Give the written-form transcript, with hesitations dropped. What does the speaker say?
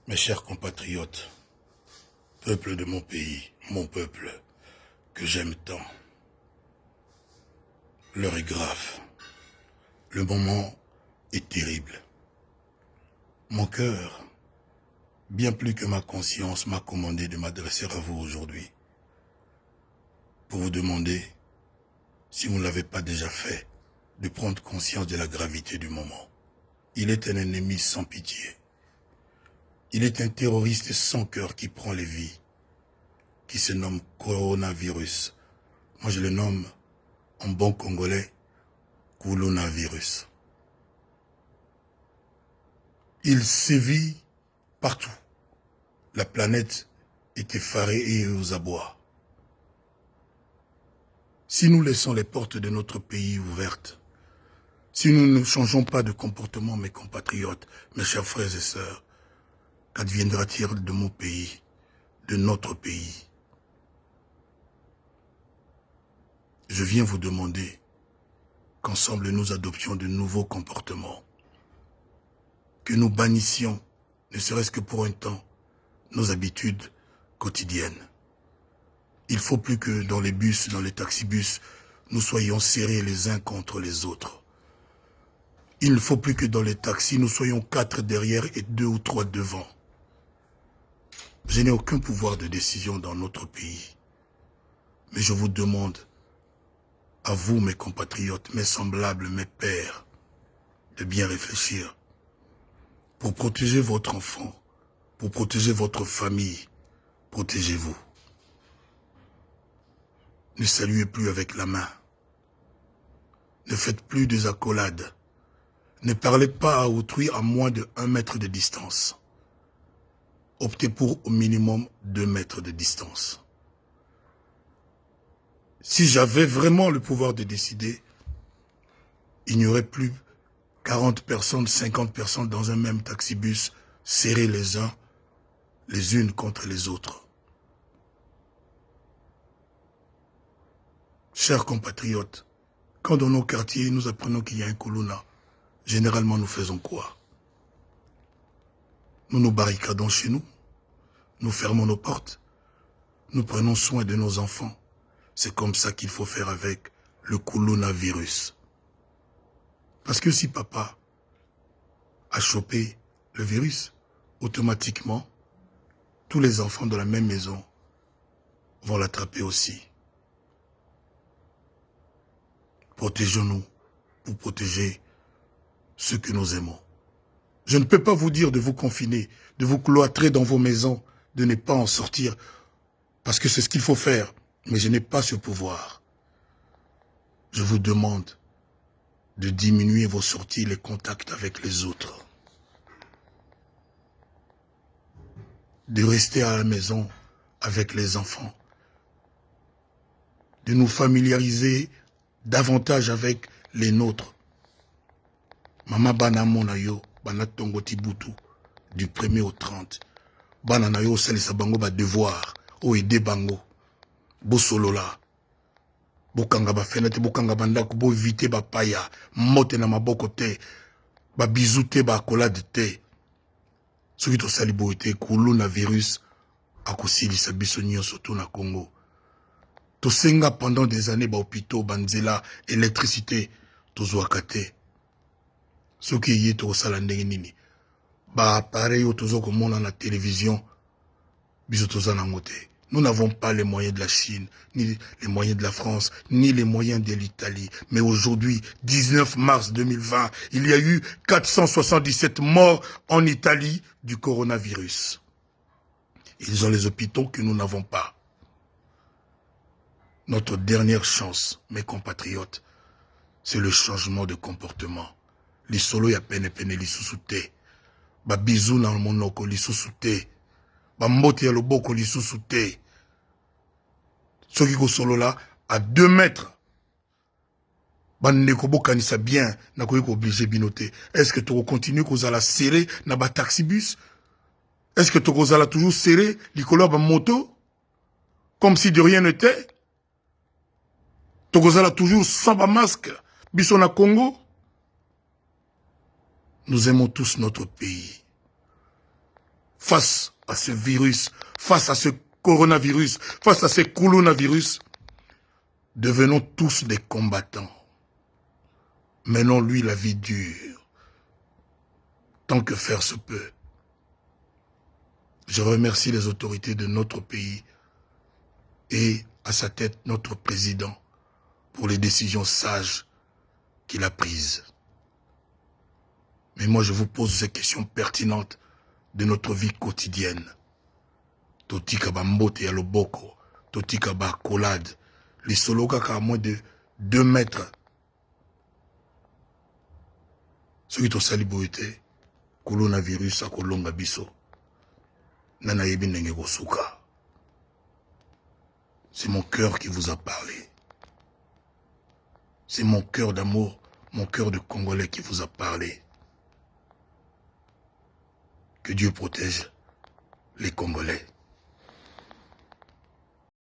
Mes chers compatriotes, peuple de mon pays, mon peuple, que j'aime tant, l'heure est grave, le moment est terrible. Mon cœur, bien plus que ma conscience, m'a commandé de m'adresser à vous aujourd'hui pour vous demander, si vous ne l'avez pas déjà fait, de prendre conscience de la gravité du moment. Il est un ennemi sans pitié. Il est un terroriste sans cœur qui prend les vies, qui se nomme coronavirus. Moi, je le nomme, en bon congolais, coronavirus. Il sévit partout. La planète est effarée et aux abois. Si nous laissons les portes de notre pays ouvertes, si nous ne changeons pas de comportement, mes compatriotes, mes chers frères et sœurs, qu'adviendra-t-il de mon pays, de notre pays? Je viens vous demander qu'ensemble nous adoptions de nouveaux comportements, que nous bannissions, ne serait-ce que pour un temps, nos habitudes quotidiennes. Il ne faut plus que dans les bus, dans les taxibus, nous soyons serrés les uns contre les autres. Il ne faut plus que dans les taxis, nous soyons 4 derrière et 2 ou 3 devant. Je n'ai aucun pouvoir de décision dans notre pays. Mais je vous demande, à vous mes compatriotes, mes semblables, mes pères, de bien réfléchir. Pour protéger votre enfant, pour protéger votre famille, protégez-vous. Ne saluez plus avec la main. Ne faites plus des accolades. Ne parlez pas à autrui à moins de 1 mètre de distance. Optez pour au minimum 2 mètres de distance. Si j'avais vraiment le pouvoir de décider, il n'y aurait plus 40 personnes, 50 personnes dans un même taxibus, serrés les uns, les unes contre les autres. Chers compatriotes, quand dans nos quartiers nous apprenons qu'il y a un Kuluna, généralement nous faisons quoi? Nous nous barricadons chez nous, nous fermons nos portes, nous prenons soin de nos enfants. C'est comme ça qu'il faut faire avec le coronavirus. Parce que si papa a chopé le virus, automatiquement, tous les enfants de la même maison vont l'attraper aussi. Protégeons-nous pour protéger ceux que nous aimons. Je ne peux pas vous dire de vous confiner, de vous cloîtrer dans vos maisons, de ne pas en sortir, parce que c'est ce qu'il faut faire. Mais je n'ai pas ce pouvoir. Je vous demande de diminuer vos sorties, les contacts avec les autres. De rester à la maison avec les enfants. De nous familiariser davantage avec les nôtres. Mama bana mona yo, bana tongo tibutu, du 1er au 30. Bana na yo salisa bango ba devoir, o ede bango. Bo solola. Bo kanga ba fenêtre, bo kanga ba ndako, bo vite ba paya, mote na maboko te, ba bisou te, ba accolade te. Soki to sali bo ete, coronavirus, akosilisa biso nyonso to na Congo. To senga pendant des années ba hôpitaux, banzela, électricité, to zwaka te. Soki ye to sala ndenge nini. Ba appareil yo tozo komona na télévision, biso toza nango te. Nous n'avons pas les moyens de la Chine, ni les moyens de la France, ni les moyens de l'Italie. Mais aujourd'hui, 19 mars 2020, il y a eu 477 morts en Italie du coronavirus. Ils ont les hôpitaux que nous n'avons pas. Notre dernière chance, mes compatriotes, c'est le changement de comportement. Les solos ya pene pene li susute. Ba bisou na monoko li susute. Ba mbote ya loboko li susute. Ce qui solo là, à 2 mètres. Bandeko bokanisa bien, na koyeko obligé binoté. Est-ce que tu continues qu'on la serrer na ba taxibus? Est-ce que tu la toujours serrer, likolo ba moto? Comme si de rien n'était? Tu la toujours sans ba masque, biso na Congo? Nous aimons tous notre pays. face à ce virus, face à ce coronavirus, face à ce coronavirus, devenons tous des combattants. Menons-lui la vie dure, tant que faire se peut. Je remercie les autorités de notre pays et à sa tête notre président pour les décisions sages qu'il a prises. Mais moi je vous pose ces questions pertinentes de notre vie quotidienne. Totika bambote ya loboko, totika ba kolade, les soloka à moins de 2 mètres. Ce qui est au saliboité, coronavirus a kolonga biso. Nana yebi nenge kosuka. C'est mon cœur qui vous a parlé. C'est mon cœur d'amour, mon cœur de Congolais qui vous a parlé. Que Dieu protège les Congolais.